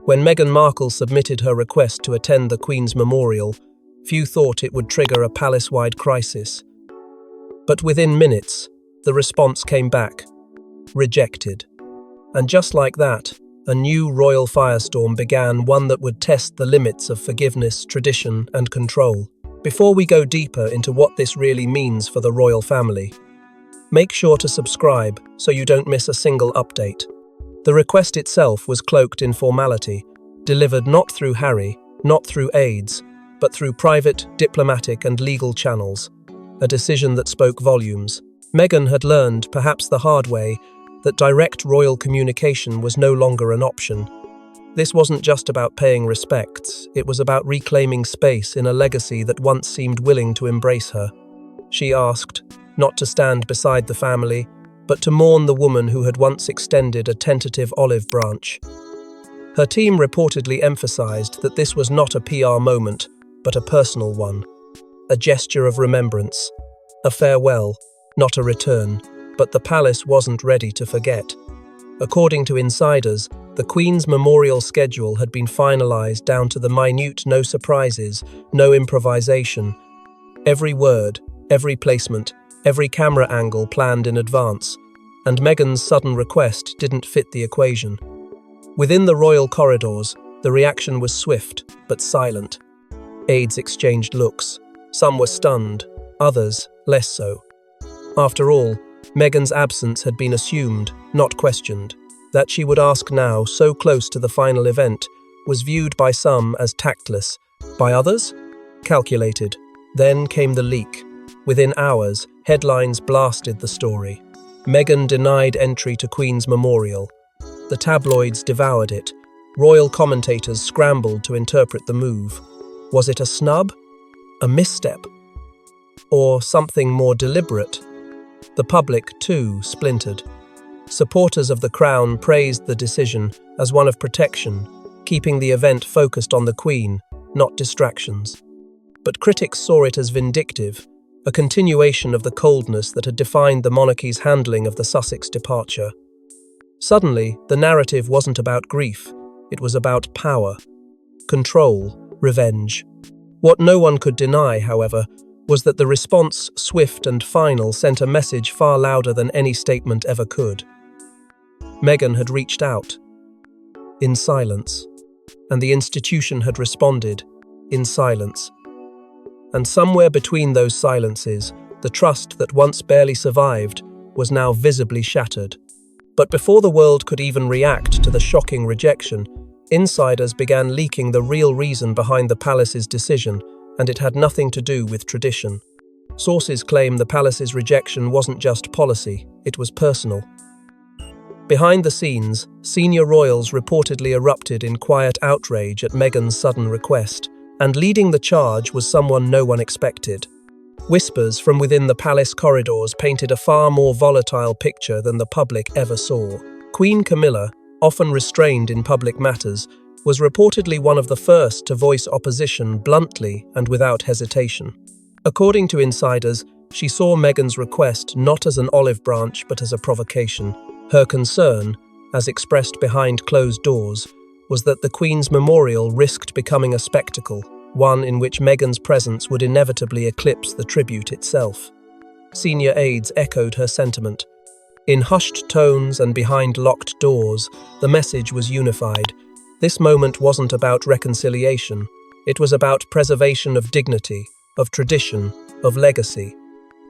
When Meghan Markle submitted her request to attend the Queen's memorial, few thought it would trigger a palace-wide crisis. But within minutes, the response came back: rejected. And just like that, a new royal firestorm began, one that would test the limits of forgiveness, tradition, and control. Before we go deeper into what this really means for the royal family, make sure to subscribe so you don't miss a single update. The request itself was cloaked in formality, delivered not through Harry, not through aides, but through private, diplomatic, and legal channels. A decision that spoke volumes. Meghan had learned, perhaps the hard way, that direct royal communication was no longer an option. This wasn't just about paying respects, it was about reclaiming space in a legacy that once seemed willing to embrace her. She asked, not to stand beside the family, but to mourn the woman who had once extended a tentative olive branch. Her team reportedly emphasized that this was not a PR moment, but a personal one. A gesture of remembrance. A farewell, not a return. But the palace wasn't ready to forget. According to insiders, the Queen's memorial schedule had been finalized down to the minute, no surprises, no improvisation. Every word, every placement, every camera angle planned in advance, and Meghan's sudden request didn't fit the equation. Within the royal corridors, the reaction was swift, but silent. Aides exchanged looks. Some were stunned, others less so. After all, Meghan's absence had been assumed, not questioned. That she would ask now, so close to the final event, was viewed by some as tactless, by others, calculated. Then came the leak. Within hours, headlines blasted the story. Meghan denied entry to Queen's memorial. The tabloids devoured it. Royal commentators scrambled to interpret the move. Was it a snub? A misstep? Or something more deliberate? The public, too, splintered. Supporters of the Crown praised the decision as one of protection, keeping the event focused on the Queen, not distractions. But critics saw it as vindictive, a continuation of the coldness that had defined the monarchy's handling of the Sussex departure. Suddenly, the narrative wasn't about grief, it was about power, control, revenge. What no one could deny, however, was that the response, swift and final, sent a message far louder than any statement ever could. Meghan had reached out, in silence, and the institution had responded, in silence. And somewhere between those silences, the trust that once barely survived was now visibly shattered. But before the world could even react to the shocking rejection, insiders began leaking the real reason behind the palace's decision, and it had nothing to do with tradition. Sources claim the palace's rejection wasn't just policy, it was personal. Behind the scenes, senior royals reportedly erupted in quiet outrage at Meghan's sudden request, and leading the charge was someone no one expected. Whispers from within the palace corridors painted a far more volatile picture than the public ever saw. Queen Camilla, often restrained in public matters, was reportedly one of the first to voice opposition bluntly and without hesitation. According to insiders, she saw Meghan's request not as an olive branch but as a provocation. Her concern, as expressed behind closed doors, was that the Queen's memorial risked becoming a spectacle, one in which Meghan's presence would inevitably eclipse the tribute itself. Senior aides echoed her sentiment. In hushed tones and behind locked doors, the message was unified. This moment wasn't about reconciliation, it was about preservation of dignity, of tradition, of legacy.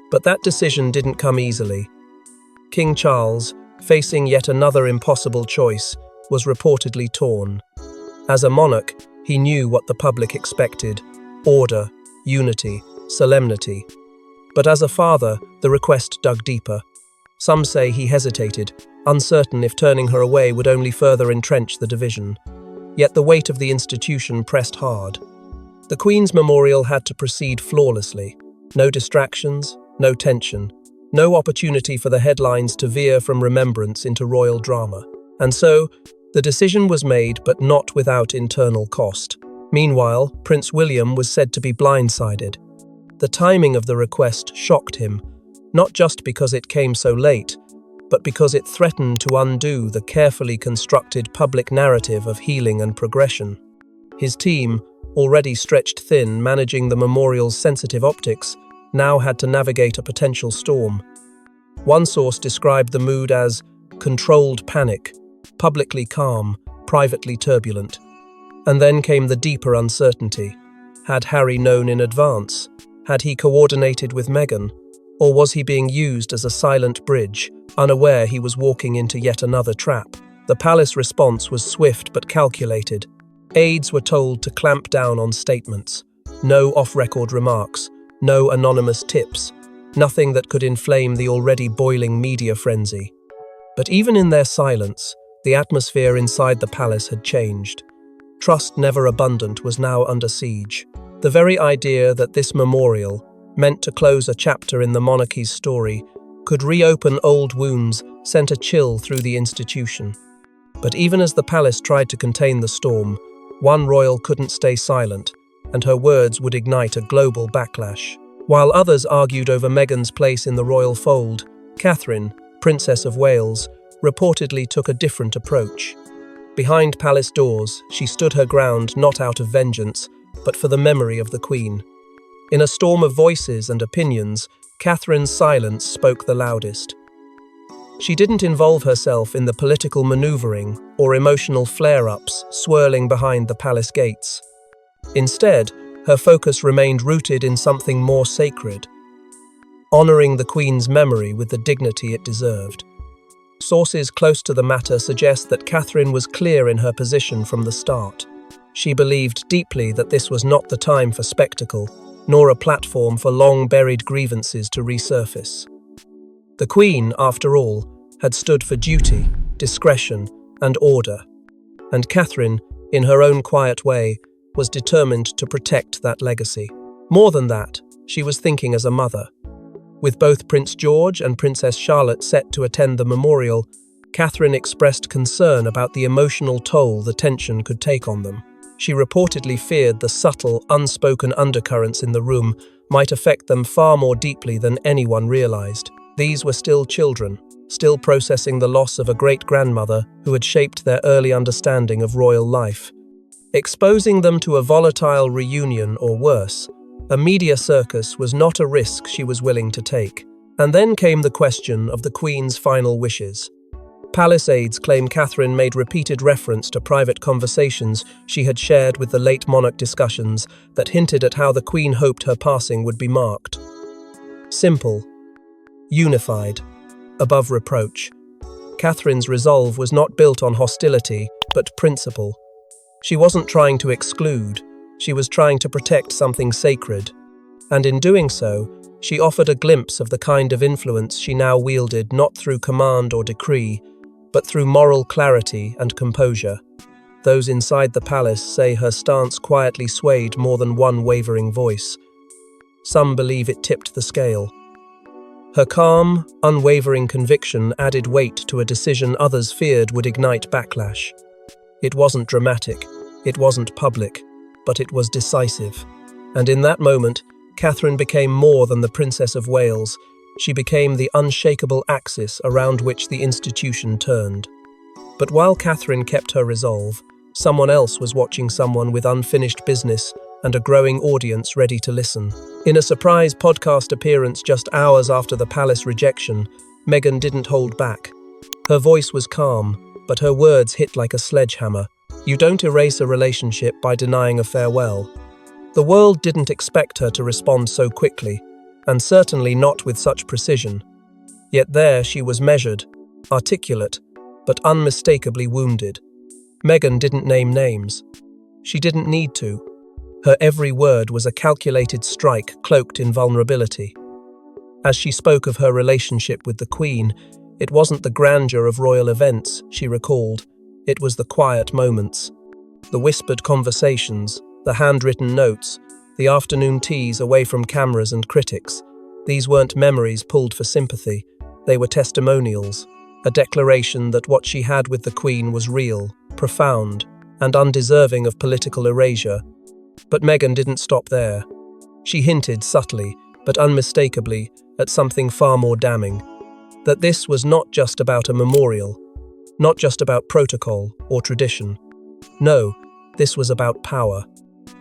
But that decision didn't come easily. King Charles, facing yet another impossible choice, was reportedly torn. As a monarch, he knew what the public expected: order, unity, solemnity. But as a father, the request dug deeper. Some say he hesitated, uncertain if turning her away would only further entrench the division. Yet the weight of the institution pressed hard. The Queen's memorial had to proceed flawlessly. No distractions, no tension, no opportunity for the headlines to veer from remembrance into royal drama. And so, the decision was made, but not without internal cost. Meanwhile, Prince William was said to be blindsided. The timing of the request shocked him, not just because it came so late, but because it threatened to undo the carefully constructed public narrative of healing and progression. His team, already stretched thin managing the memorial's sensitive optics, now had to navigate a potential storm. One source described the mood as controlled panic, publicly calm, privately turbulent. And then came the deeper uncertainty. Had Harry known in advance? Had he coordinated with Meghan? Or was he being used as a silent bridge, unaware he was walking into yet another trap? The palace response was swift but calculated. Aides were told to clamp down on statements. No off-record remarks, no anonymous tips, nothing that could inflame the already boiling media frenzy. But even in their silence, the atmosphere inside the palace had changed. Trust never abundant was now under siege. The very idea that this memorial, meant to close a chapter in the monarchy's story, could reopen old wounds sent a chill through the institution. But even as the palace tried to contain the storm, one royal couldn't stay silent, and her words would ignite a global backlash. While others argued over Meghan's place in the royal fold, Catherine, Princess of Wales, reportedly took a different approach. Behind palace doors, she stood her ground not out of vengeance, but for the memory of the Queen. In a storm of voices and opinions, Catherine's silence spoke the loudest. She didn't involve herself in the political maneuvering or emotional flare-ups swirling behind the palace gates. Instead, her focus remained rooted in something more sacred, honoring the Queen's memory with the dignity it deserved. Sources close to the matter suggest that Catherine was clear in her position from the start. She believed deeply that this was not the time for spectacle, nor a platform for long-buried grievances to resurface. The Queen, after all, had stood for duty, discretion, and order, and Catherine, in her own quiet way, was determined to protect that legacy. More than that, she was thinking as a mother. With both Prince George and Princess Charlotte set to attend the memorial, Catherine expressed concern about the emotional toll the tension could take on them. She reportedly feared the subtle, unspoken undercurrents in the room might affect them far more deeply than anyone realized. These were still children, still processing the loss of a great-grandmother who had shaped their early understanding of royal life. Exposing them to a volatile reunion or worse, a media circus was not a risk she was willing to take. And then came the question of the Queen's final wishes. Palace aides claim Catherine made repeated reference to private conversations she had shared with the late monarch, discussions that hinted at how the Queen hoped her passing would be marked. Simple, unified, above reproach. Catherine's resolve was not built on hostility, but principle. She wasn't trying to exclude, she was trying to protect something sacred. And in doing so, she offered a glimpse of the kind of influence she now wielded not through command or decree, but through moral clarity and composure. Those inside the palace say her stance quietly swayed more than one wavering voice. Some believe it tipped the scale. Her calm, unwavering conviction added weight to a decision others feared would ignite backlash. It wasn't dramatic, it wasn't public, but it was decisive. And in that moment, Catherine became more than the Princess of Wales. She became the unshakable axis around which the institution turned. But while Catherine kept her resolve, someone else was watching, someone with unfinished business and a growing audience ready to listen. In a surprise podcast appearance just hours after the palace rejection, Meghan didn't hold back. Her voice was calm, but her words hit like a sledgehammer. You don't erase a relationship by denying a farewell. The world didn't expect her to respond so quickly, and certainly not with such precision. Yet there she was, measured, articulate, but unmistakably wounded. Meghan didn't name names. She didn't need to. Her every word was a calculated strike cloaked in vulnerability. As she spoke of her relationship with the Queen, it wasn't the grandeur of royal events she recalled. It was the quiet moments, the whispered conversations, the handwritten notes, the afternoon teas away from cameras and critics. These weren't memories pulled for sympathy. They were testimonials, a declaration that what she had with the Queen was real, profound, and undeserving of political erasure. But Meghan didn't stop there. She hinted subtly, but unmistakably, at something far more damning. that this was not just about a memorial, not just about protocol or tradition. No, this was about power,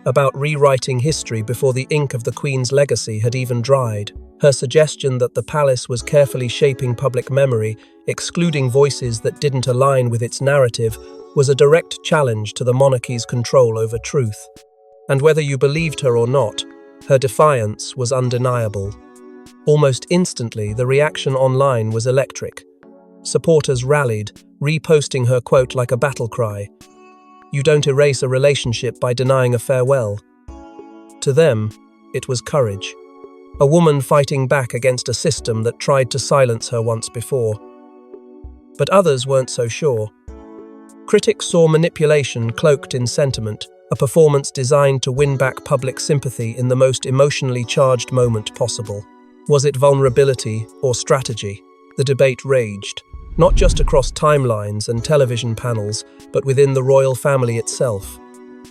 about rewriting history before the ink of the Queen's legacy had even dried. Her suggestion that the palace was carefully shaping public memory, excluding voices that didn't align with its narrative, was a direct challenge to the monarchy's control over truth. And whether you believed her or not, her defiance was undeniable. Almost instantly, the reaction online was electric. Supporters rallied, reposting her quote like a battle cry. "You don't erase a relationship by denying a farewell." To them, it was courage. A woman fighting back against a system that tried to silence her once before. But others weren't so sure. Critics saw manipulation cloaked in sentiment, a performance designed to win back public sympathy in the most emotionally charged moment possible. Was it vulnerability or strategy? The debate raged, not just across timelines and television panels, but within the royal family itself.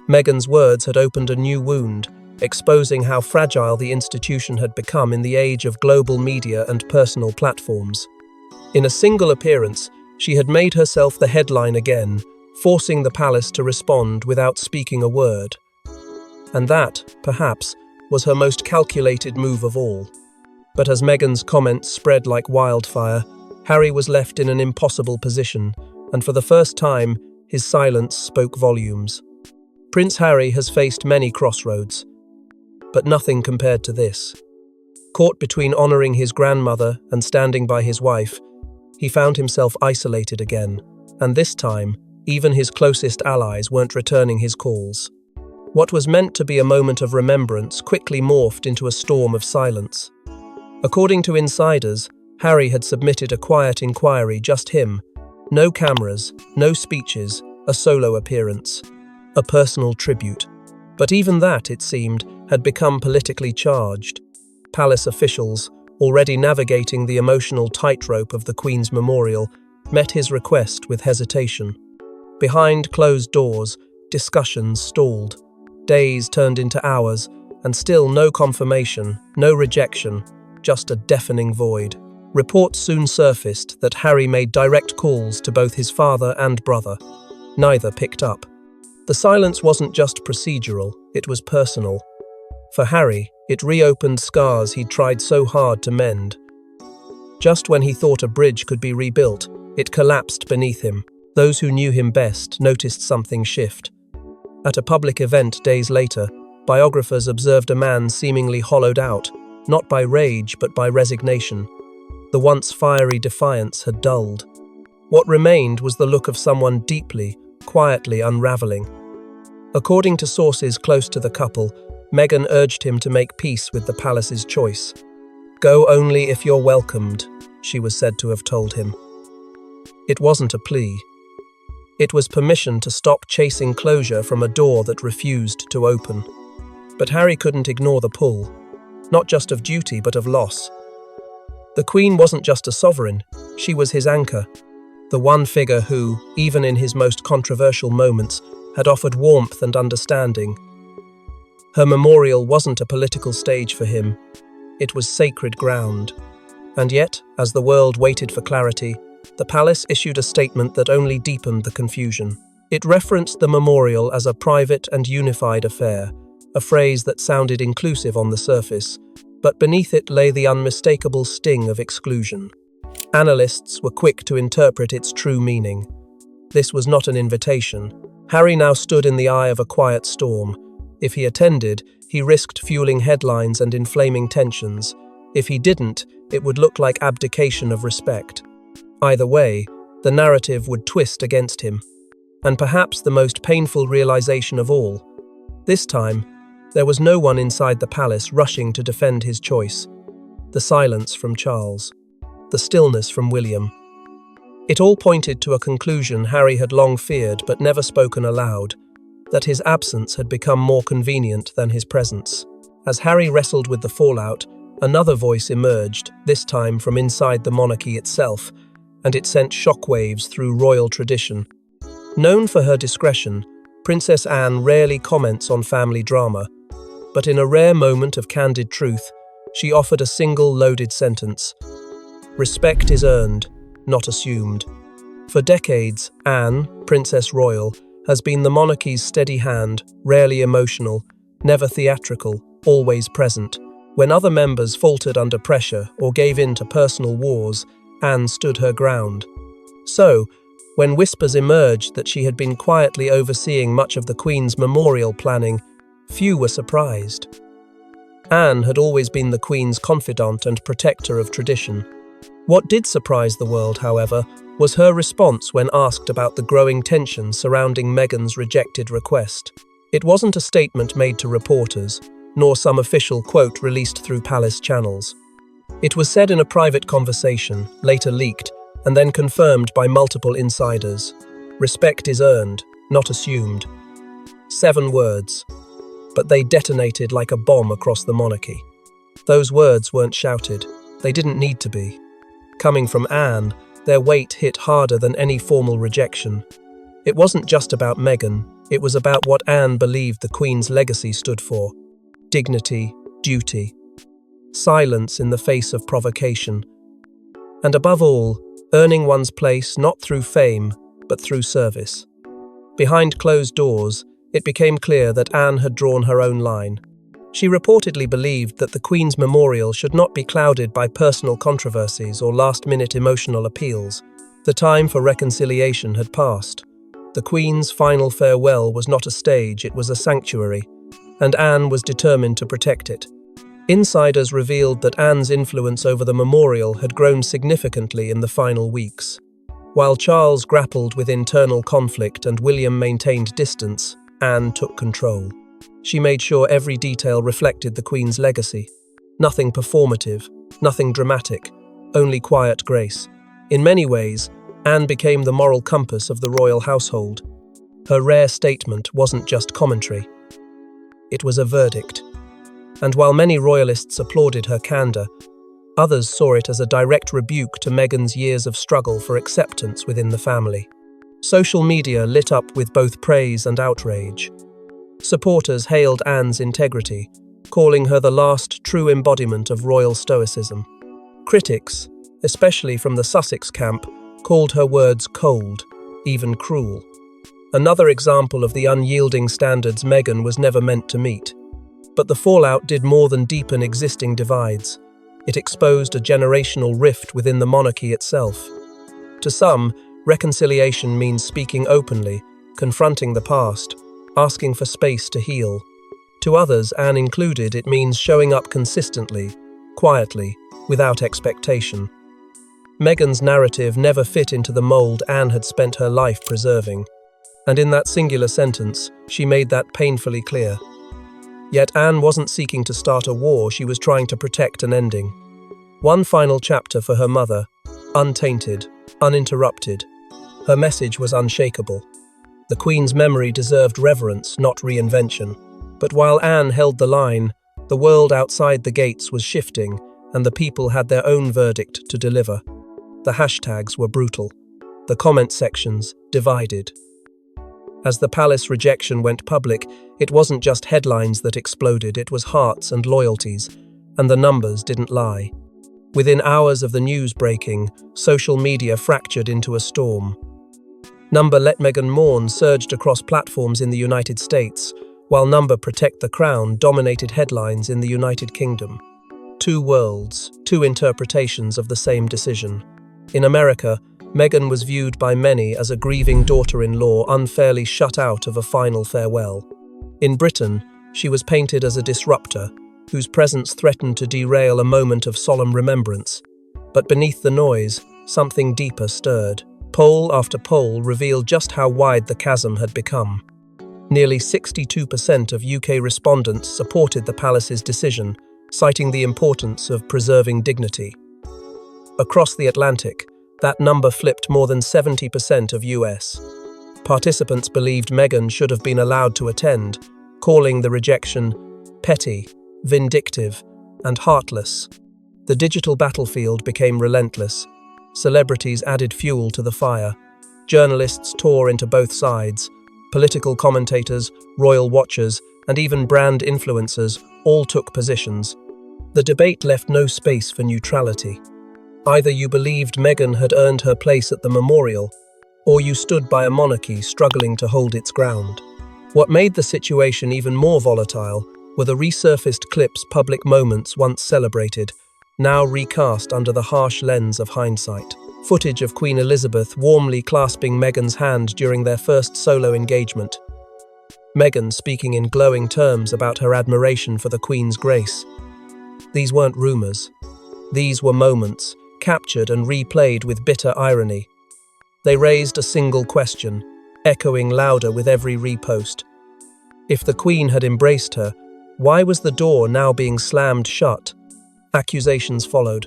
Meghan's words had opened a new wound, exposing how fragile the institution had become in the age of global media and personal platforms. In a single appearance, she had made herself the headline again, forcing the palace to respond without speaking a word. And that, perhaps, was her most calculated move of all. But as Meghan's comments spread like wildfire, Harry was left in an impossible position, and for the first time, his silence spoke volumes. Prince Harry has faced many crossroads, but nothing compared to this. Caught between honouring his grandmother and standing by his wife, he found himself isolated again, and this time, even his closest allies weren't returning his calls. What was meant to be a moment of remembrance quickly morphed into a storm of silence. According to insiders, Harry had submitted a quiet inquiry, just him. No cameras, no speeches, a solo appearance. A personal tribute. But even that, it seemed, had become politically charged. Palace officials, already navigating the emotional tightrope of the Queen's memorial, met his request with hesitation. Behind closed doors, discussions stalled. Days turned into hours, and still no confirmation, no rejection, just a deafening void. Reports soon surfaced that Harry made direct calls to both his father and brother. Neither picked up. The silence wasn't just procedural, it was personal. For Harry, it reopened scars he'd tried so hard to mend. Just when he thought a bridge could be rebuilt, it collapsed beneath him. Those who knew him best noticed something shift. At a public event days later, biographers observed a man seemingly hollowed out, not by rage but by resignation. The once fiery defiance had dulled. What remained was the look of someone deeply, quietly unraveling. According to sources close to the couple, Meghan urged him to make peace with the palace's choice. "Go only if you're welcomed," she was said to have told him. It wasn't a plea. It was permission to stop chasing closure from a door that refused to open. But Harry couldn't ignore the pull, not just of duty but of loss. The Queen wasn't just a sovereign, she was his anchor, the one figure who, even in his most controversial moments, had offered warmth and understanding. Her memorial wasn't a political stage for him, it was sacred ground. And yet, as the world waited for clarity, the palace issued a statement that only deepened the confusion. It referenced the memorial as a private and unified affair, a phrase that sounded inclusive on the surface, but beneath it lay the unmistakable sting of exclusion. Analysts were quick to interpret its true meaning. This was not an invitation. Harry now stood in the eye of a quiet storm. If he attended, he risked fueling headlines and inflaming tensions. If he didn't, it would look like abdication of respect. Either way, the narrative would twist against him. And perhaps the most painful realization of all, this time, there was no one inside the palace rushing to defend his choice. The silence from Charles. The stillness from William. It all pointed to a conclusion Harry had long feared but never spoken aloud, that his absence had become more convenient than his presence. As Harry wrestled with the fallout, another voice emerged, this time from inside the monarchy itself, and it sent shockwaves through royal tradition. Known for her discretion, Princess Anne rarely comments on family drama, but in a rare moment of candid truth, she offered a single loaded sentence. Respect is earned, not assumed. For decades, Anne, Princess Royal, has been the monarchy's steady hand, rarely emotional, never theatrical, always present. When other members faltered under pressure or gave in to personal wars, Anne stood her ground. So, when whispers emerged that she had been quietly overseeing much of the Queen's memorial planning, few were surprised. Anne had always been the Queen's confidant and protector of tradition. What did surprise the world, however, was her response when asked about the growing tension surrounding Meghan's rejected request. It wasn't a statement made to reporters, nor some official quote released through palace channels. It was said in a private conversation, later leaked, and then confirmed by multiple insiders. Respect is earned, not assumed. 7 words, but they detonated like a bomb across the monarchy. Those words weren't shouted. They didn't need to be. Coming from Anne, their weight hit harder than any formal rejection. It wasn't just about Meghan, it was about what Anne believed the Queen's legacy stood for. Dignity, duty, silence in the face of provocation, and above all, earning one's place not through fame, but through service. Behind closed doors, it became clear that Anne had drawn her own line. She reportedly believed that the Queen's memorial should not be clouded by personal controversies or last-minute emotional appeals. The time for reconciliation had passed. The Queen's final farewell was not a stage, it was a sanctuary, and Anne was determined to protect it. Insiders revealed that Anne's influence over the memorial had grown significantly in the final weeks. While Charles grappled with internal conflict and William maintained distance, Anne took control. She made sure every detail reflected the Queen's legacy. Nothing performative, nothing dramatic, only quiet grace. In many ways, Anne became the moral compass of the royal household. Her rare statement wasn't just commentary. It was a verdict. And while many royalists applauded her candor, others saw it as a direct rebuke to Meghan's years of struggle for acceptance within the family. Social media lit up with both praise and outrage. Supporters hailed Anne's integrity, calling her the last true embodiment of royal stoicism. Critics, especially from the Sussex camp, called her words cold, even cruel. Another example of the unyielding standards Meghan was never meant to meet. But the fallout did more than deepen existing divides. It exposed a generational rift within the monarchy itself. To some, reconciliation means speaking openly, confronting the past, asking for space to heal. To others, Anne included, it means showing up consistently, quietly, without expectation. Meghan's narrative never fit into the mold Anne had spent her life preserving. And in that singular sentence, she made that painfully clear. Yet Anne wasn't seeking to start a war, she was trying to protect an ending. One final chapter for her mother, untainted, uninterrupted. Her message was unshakable. The Queen's memory deserved reverence, not reinvention. But while Anne held the line, the world outside the gates was shifting, and the people had their own verdict to deliver. The hashtags were brutal. The comment sections divided. As the palace rejection went public, it wasn't just headlines that exploded, it was hearts and loyalties, and the numbers didn't lie. Within hours of the news breaking, social media fractured into a storm. Number Let Meghan Mourn surged across platforms in the United States, while number Protect the Crown dominated headlines in the United Kingdom. 2 worlds, 2 interpretations of the same decision. In America, Meghan was viewed by many as a grieving daughter-in-law unfairly shut out of a final farewell. In Britain, she was painted as a disruptor, whose presence threatened to derail a moment of solemn remembrance. But beneath the noise, something deeper stirred. Poll after poll revealed just how wide the chasm had become. Nearly 62% of UK respondents supported the palace's decision, citing the importance of preserving dignity. Across the Atlantic, that number flipped more than 70% of US. Participants believed Meghan should have been allowed to attend, calling the rejection petty, vindictive, and heartless. The digital battlefield became relentless. Celebrities added fuel to the fire. Journalists tore into both sides. Political commentators, royal watchers, and even brand influencers all took positions. The debate left no space for neutrality. Either you believed Meghan had earned her place at the memorial, or you stood by a monarchy struggling to hold its ground. What made the situation even more volatile were the resurfaced clips public moments once celebrated, now recast under the harsh lens of hindsight. Footage of Queen Elizabeth warmly clasping Meghan's hand during their first solo engagement. Meghan speaking in glowing terms about her admiration for the Queen's grace. These weren't rumours. These were moments, captured and replayed with bitter irony. They raised a single question, echoing louder with every repost. If the Queen had embraced her, why was the door now being slammed shut? Accusations followed.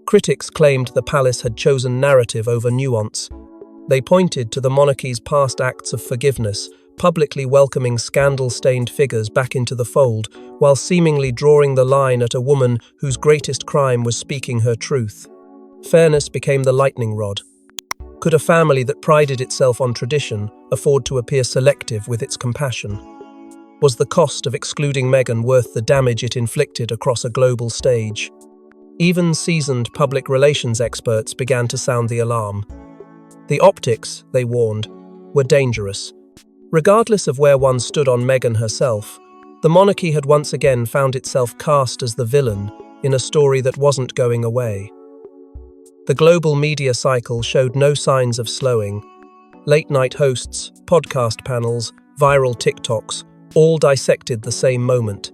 Critics claimed the palace had chosen narrative over nuance. They pointed to the monarchy's past acts of forgiveness, publicly welcoming scandal-stained figures back into the fold, while seemingly drawing the line at a woman whose greatest crime was speaking her truth. Fairness became the lightning rod. Could a family that prided itself on tradition afford to appear selective with its compassion? Was the cost of excluding Meghan worth the damage it inflicted across a global stage? Even seasoned public relations experts began to sound the alarm. The optics, they warned, were dangerous. Regardless of where one stood on Meghan herself, the monarchy had once again found itself cast as the villain in a story that wasn't going away. The global media cycle showed no signs of slowing. Late-night hosts, podcast panels, viral TikToks all dissected the same moment.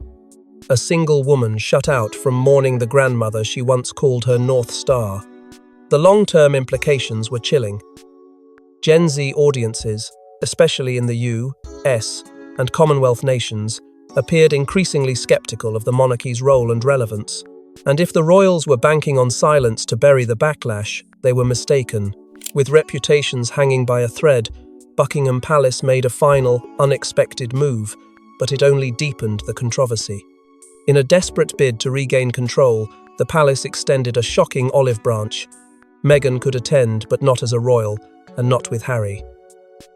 A single woman shut out from mourning the grandmother she once called her North Star. The long-term implications were chilling. Gen Z audiences, especially in the US and Commonwealth nations, appeared increasingly skeptical of the monarchy's role and relevance. And if the royals were banking on silence to bury the backlash, they were mistaken. With reputations hanging by a thread, Buckingham Palace made a final, unexpected move, but it only deepened the controversy. In a desperate bid to regain control, the palace extended a shocking olive branch. Meghan could attend, but not as a royal, and not with Harry.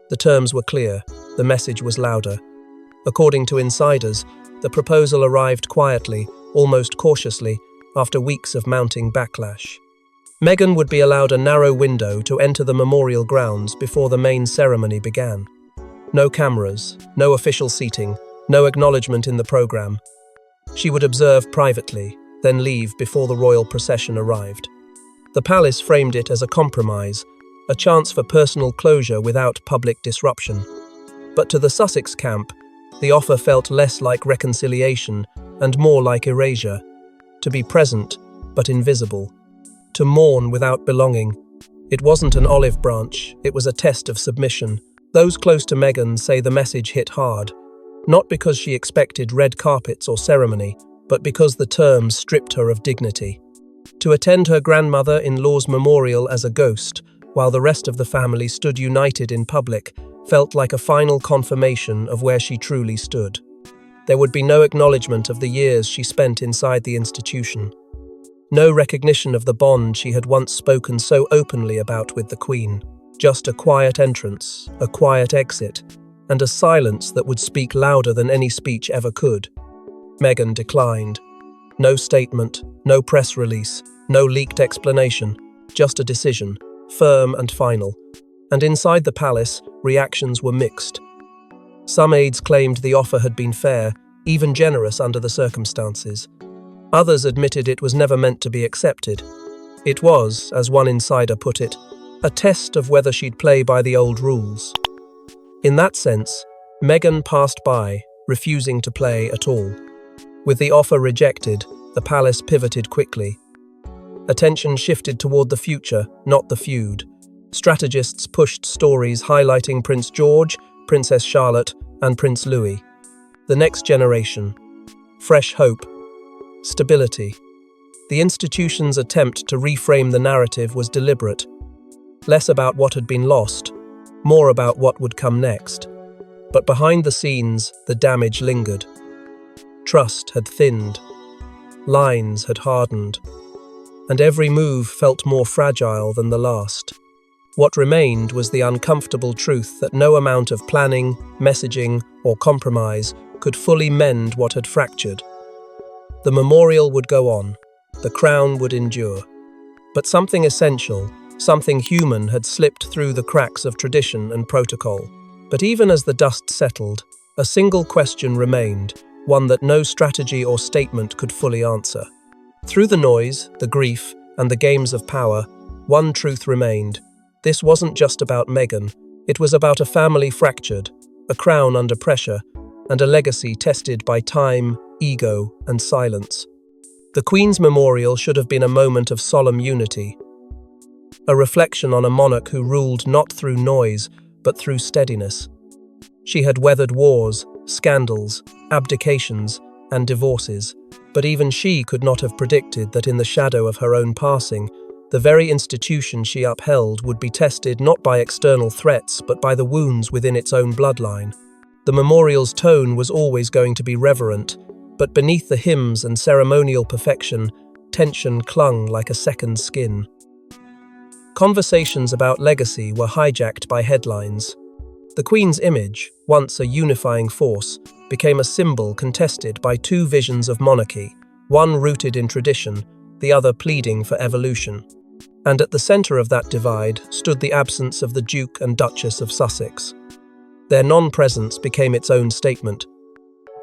The terms were clear, the message was louder. According to insiders, the proposal arrived quietly, almost cautiously, after weeks of mounting backlash. Meghan would be allowed a narrow window to enter the memorial grounds before the main ceremony began. No cameras, no official seating, no acknowledgement in the program. She would observe privately, then leave before the royal procession arrived. The palace framed it as a compromise, a chance for personal closure without public disruption. But to the Sussex camp, the offer felt less like reconciliation and more like erasure. To be present, but invisible. To mourn without belonging. It wasn't an olive branch, it was a test of submission. Those close to Meghan say the message hit hard. Not because she expected red carpets or ceremony, but because the terms stripped her of dignity. To attend her grandmother-in-law's memorial as a ghost, while the rest of the family stood united in public, felt like a final confirmation of where she truly stood. There would be no acknowledgement of the years she spent inside the institution. No recognition of the bond she had once spoken so openly about with the Queen. Just a quiet entrance, a quiet exit, and a silence that would speak louder than any speech ever could. Meghan declined. No statement, no press release, no leaked explanation, just a decision, firm and final. And inside the palace, reactions were mixed. Some aides claimed the offer had been fair, even generous under the circumstances. Others admitted it was never meant to be accepted. It was, as one insider put it, a test of whether she'd play by the old rules. In that sense, Meghan passed by, refusing to play at all. With the offer rejected, the palace pivoted quickly. Attention shifted toward the future, not the feud. Strategists pushed stories highlighting Prince George, Princess Charlotte, and Prince Louis. The next generation. Fresh hope. Stability. The institution's attempt to reframe the narrative was deliberate. Less about what had been lost, more about what would come next. But behind the scenes, the damage lingered. Trust had thinned. Lines had hardened. And every move felt more fragile than the last. What remained was the uncomfortable truth that no amount of planning, messaging, or compromise could fully mend what had fractured. The memorial would go on. The crown would endure. But something essential, something human had slipped through the cracks of tradition and protocol. But even as the dust settled, a single question remained, one that no strategy or statement could fully answer. Through the noise, the grief, and the games of power, one truth remained. This wasn't just about Meghan. It was about a family fractured, a crown under pressure, and a legacy tested by time, ego, and silence. The Queen's memorial should have been a moment of solemn unity, a reflection on a monarch who ruled not through noise, but through steadiness. She had weathered wars, scandals, abdications, and divorces, but even she could not have predicted that in the shadow of her own passing, the very institution she upheld would be tested not by external threats, but by the wounds within its own bloodline. The memorial's tone was always going to be reverent, but beneath the hymns and ceremonial perfection, tension clung like a second skin. Conversations about legacy were hijacked by headlines. The Queen's image, once a unifying force, became a symbol contested by two visions of monarchy, one rooted in tradition, the other pleading for evolution. And at the centre of that divide stood the absence of the Duke and Duchess of Sussex. Their non-presence became its own statement.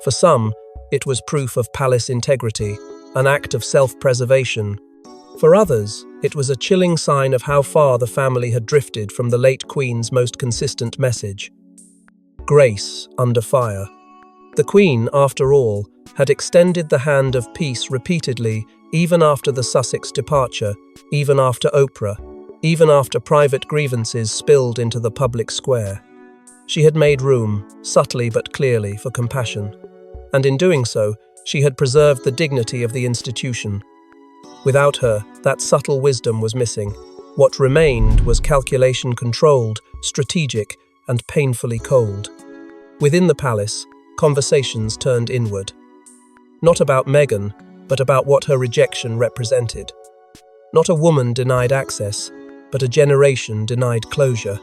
For some, it was proof of palace integrity, an act of self-preservation. For others, it was a chilling sign of how far the family had drifted from the late Queen's most consistent message: grace under fire. The Queen, after all, had extended the hand of peace repeatedly, even after the Sussex departure, even after Oprah, even after private grievances spilled into the public square. She had made room, subtly but clearly, for compassion. And in doing so, she had preserved the dignity of the institution. Without her, that subtle wisdom was missing. What remained was calculation controlled, strategic, and painfully cold. Within the palace, conversations turned inward. Not about Meghan, but about what her rejection represented. Not a woman denied access, but a generation denied closure.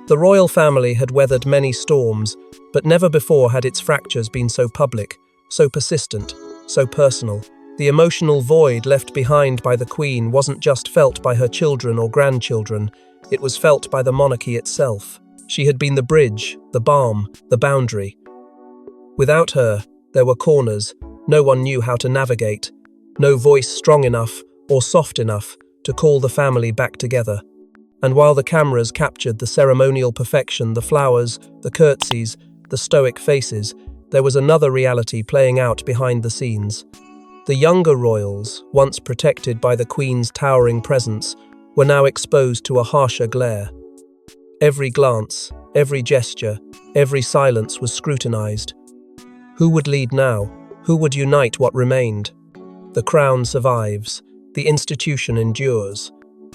The royal family had weathered many storms, but never before had its fractures been so public, so persistent, so personal. The emotional void left behind by the Queen wasn't just felt by her children or grandchildren, it was felt by the monarchy itself. She had been the bridge, the balm, the boundary. Without her, there were corners no one knew how to navigate, no voice strong enough or soft enough to call the family back together. And while the cameras captured the ceremonial perfection, the flowers, the curtsies, the stoic faces, there was another reality playing out behind the scenes. The younger royals, once protected by the Queen's towering presence, were now exposed to a harsher glare. Every glance, every gesture, every silence was scrutinized. Who would lead now? Who would unite what remained? The crown survives, the institution endures,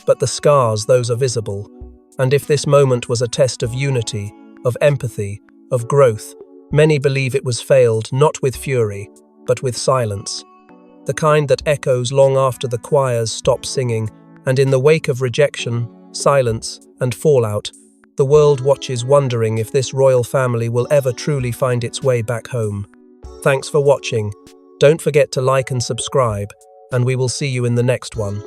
but the scars, those are visible. And if this moment was a test of unity, of empathy, of growth, many believe it was failed not with fury, but with silence. The kind that echoes long after the choirs stop singing, and in the wake of rejection, silence, and fallout, the world watches wondering if this royal family will ever truly find its way back home. Thanks for watching. Don't forget to like and subscribe, and we will see you in the next one.